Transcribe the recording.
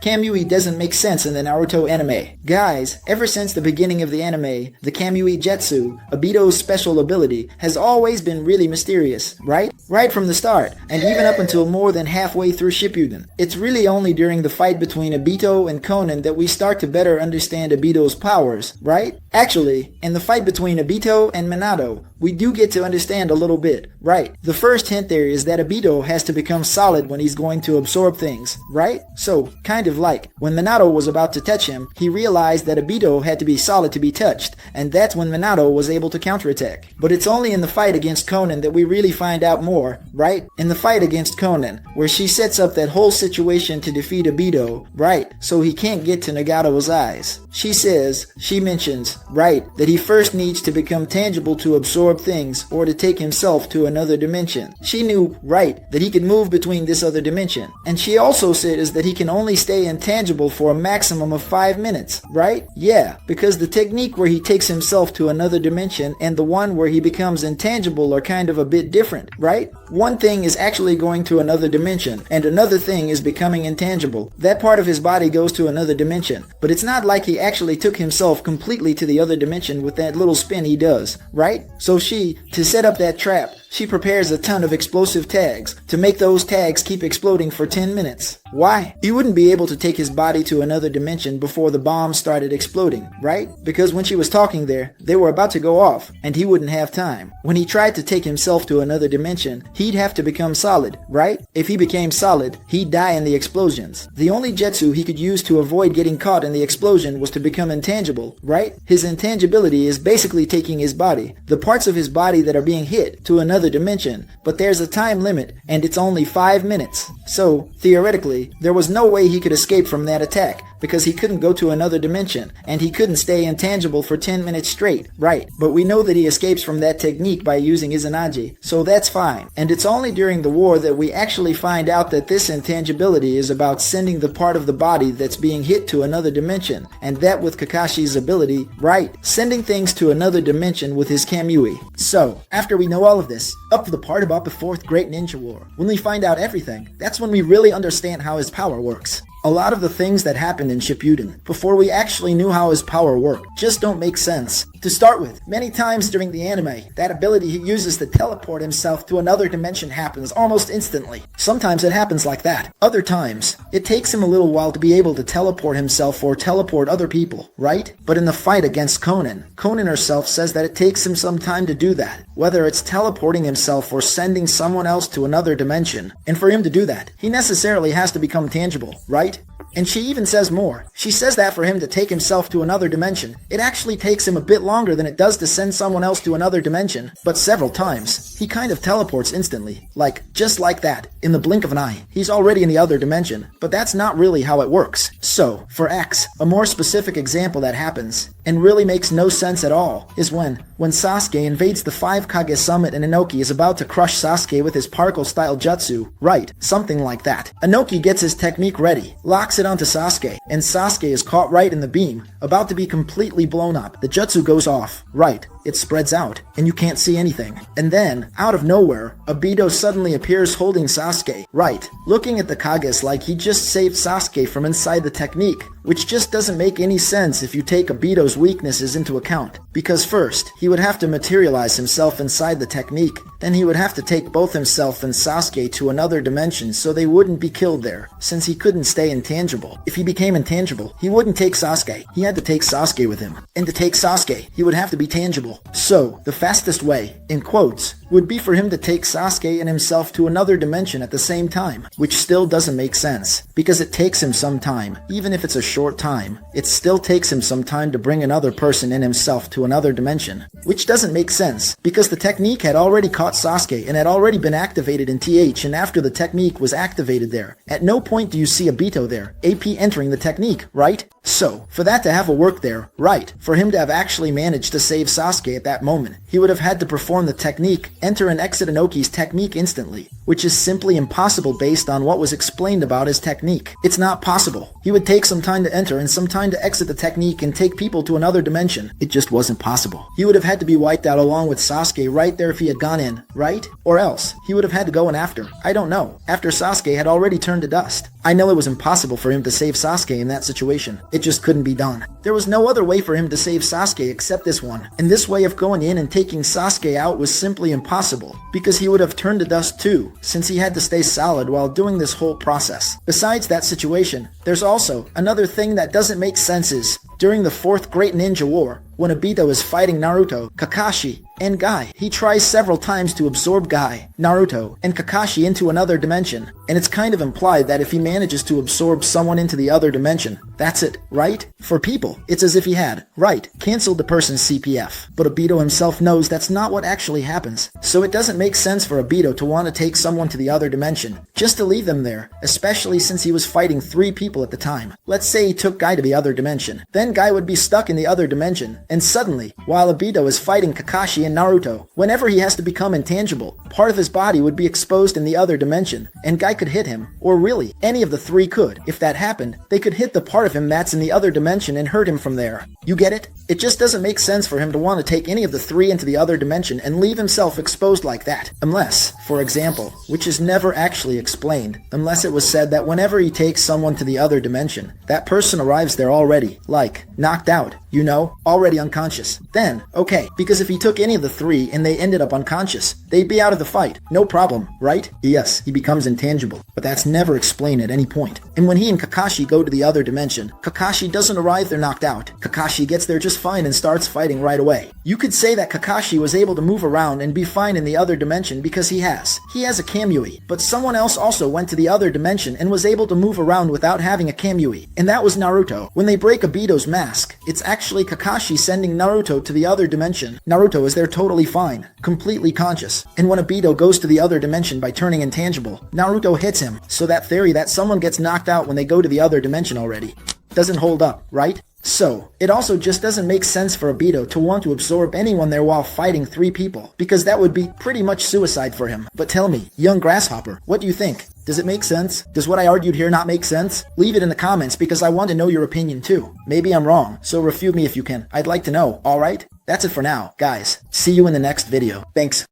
Kamui doesn't make sense in the Naruto anime. Guys, ever since the beginning of the anime, the Kamui Jutsu, Obito's special ability, has always been really mysterious, right? Right from the start, and even up until more than halfway through Shippuden. It's really only during the fight between Obito and Konan that we start to better understand Obito's powers, right? Actually, in the fight between Obito and Minato, we do get to understand a little bit, right? The first hint there is that Obito has to become solid when he's going to absorb things, right? So, kind of like, when Minato was about to touch him, he realized that Obito had to be solid to be touched, and that's when Minato was able to counterattack. But it's only in the fight against Konan that we really find out more, right? In the fight against Konan, where she sets up that whole situation to defeat Obito, right? So he can't get to Nagato's eyes. She mentions, right, that he first needs to become tangible to absorb things or to take himself to another dimension. She knew, right, that he could move between this other dimension. And she also says that he can only stay intangible for a maximum of 5 minutes, right? Yeah, because the technique where he takes himself to another dimension and the one where he becomes intangible are kind of a bit different, right? One thing is actually going to another dimension, and another thing is becoming intangible. That part of his body goes to another dimension, but it's not like he actually took himself completely to the other dimension with that little spin he does, right? So to set up that trap, she prepares a ton of explosive tags to make those tags keep exploding for 10 minutes. Why? He wouldn't be able to take his body to another dimension before the bombs started exploding, right? Because when she was talking there, they were about to go off, and he wouldn't have time. When he tried to take himself to another dimension, he'd have to become solid, right? If he became solid, he'd die in the explosions. The only jutsu he could use to avoid getting caught in the explosion was to become intangible, right? His intangibility is basically taking his body, the parts of his body that are being hit, to another dimension, but there's a time limit, and it's only 5 minutes. So, theoretically, there was no way he could escape from that attack, because he couldn't go to another dimension, and he couldn't stay intangible for 10 minutes straight, right? But we know that he escapes from that technique by using Izanagi, so that's fine. And it's only during the war that we actually find out that this intangibility is about sending the part of the body that's being hit to another dimension, and that with Kakashi's ability, right, sending things to another dimension with his Kamui. So, after we know all of this, up to the part about the fourth Great Ninja War. When we find out everything, that's when we really understand how his power works. A lot of the things that happened in Shippuden, before we actually knew how his power worked, just don't make sense. To start with, many times during the anime, that ability he uses to teleport himself to another dimension happens almost instantly. Sometimes it happens like that. Other times, it takes him a little while to be able to teleport himself or teleport other people, right? But in the fight against Konan herself says that it takes him some time to do that, whether it's teleporting himself or sending someone else to another dimension. And for him to do that, he necessarily has to become tangible, right? And she even says more. She says that for him to take himself to another dimension, it actually takes him a bit longer than it does to send someone else to another dimension, but several times. He kind of teleports instantly, like, just like that, in the blink of an eye. He's already in the other dimension, but that's not really how it works. So, for X, a more specific example that happens, and really makes no sense at all, is when Sasuke invades the 5 Kage summit and Inoki is about to crush Sasuke with his particle-style jutsu. Right, something like that. Inoki gets his technique ready, locks it onto Sasuke, and Sasuke is caught right in the beam, about to be completely blown up. The jutsu goes off. Right, it spreads out, and you can't see anything. And then, out of nowhere, Obito suddenly appears holding Sasuke. Right, looking at the Kages like he just saved Sasuke from inside the technique, which just doesn't make any sense if you take Obito's weaknesses into account. Because first, he would have to materialize himself inside the technique, then he would have to take both himself and Sasuke to another dimension so they wouldn't be killed there, since he couldn't stay intangible. If he became intangible, he wouldn't take Sasuke. He had to take Sasuke with him. And to take Sasuke, he would have to be tangible. So, the fastest way, in quotes, would be for him to take Sasuke and himself to another dimension at the same time, which still doesn't make sense, because it takes him some time. Even if it's a short time, it still takes him some time to bring another person in himself to another dimension, which doesn't make sense, because the technique had already caught Sasuke and had already been activated in TH, and after the technique was activated there, at no point do you see Obito there, AP entering the technique, right? So, for that to have a work there, right, for him to have actually managed to save Sasuke at that moment, he would have had to perform the technique, enter and exit Inoki's technique instantly, which is simply impossible based on what was explained about his technique. It's not possible. He would take some time to enter and some time to exit the technique and take people to another dimension. It just wasn't possible. He would have had to be wiped out along with Sasuke right there if he had gone in, right? Or else, he would have had to go in after. I don't know. After Sasuke had already turned to dust. I know it was impossible for him to save Sasuke in that situation. It just couldn't be done. There was no other way for him to save Sasuke except this one. And this way of going in and taking Sasuke out was simply impossible, because he would have turned to dust too, since he had to stay solid while doing this whole process. Besides that situation, there's also another thing that doesn't make sense is, during the Fourth Great Ninja War, when Obito is fighting Naruto, Kakashi, and Guy, he tries several times to absorb Guy, Naruto, and Kakashi into another dimension, and it's kind of implied that if he manages to absorb someone into the other dimension, that's it, right? For people, it's as if he had, right, canceled the person's CPF. But Obito himself knows that's not what actually happens, so it doesn't make sense for Obito to want to take someone to the other dimension, just to leave them there, especially since he was fighting 3 people at the time. Let's say he took Guy to the other dimension, then Guy would be stuck in the other dimension, and suddenly, while Obito is fighting Kakashi and Naruto, whenever he has to become intangible, part of his body would be exposed in the other dimension, and Guy could hit him, or really, any of the 3 could. If that happened, they could hit the part of him that's in the other dimension and hurt him from there. You get it? It just doesn't make sense for him to want to take any of the 3 into the other dimension and leave himself exposed like that. Unless, for example, which is never actually explained, unless it was said that whenever he takes someone to the other dimension, that person arrives there already, like, knocked out, you know, already unconscious. Then, okay, because if he took any of the 3 and they ended up unconscious, they'd be out of the fight. No problem, right? Yes, he becomes intangible, but that's never explained at any point. And when he and Kakashi go to the other dimension, Kakashi doesn't arrive there knocked out. Kakashi gets there just fine and starts fighting right away. You could say that Kakashi was able to move around and be fine in the other dimension because he has a Kamui, but someone else also went to the other dimension and was able to move around without having a Kamui, and that was Naruto. When they break Obito's mask, it's actually Kakashi sending Naruto to the other dimension. Naruto is there totally fine, completely conscious, and when Obito goes to the other dimension by turning intangible, Naruto hits him, so that theory that someone gets knocked out when they go to the other dimension already doesn't hold up, right? So, it also just doesn't make sense for Obito to want to absorb anyone there while fighting 3 people, because that would be pretty much suicide for him. But tell me, young grasshopper, what do you think? Does it make sense? Does what I argued here not make sense? Leave it in the comments because I want to know your opinion too. Maybe I'm wrong, so refute me if you can. I'd like to know, alright? That's it for now, guys. See you in the next video. Thanks.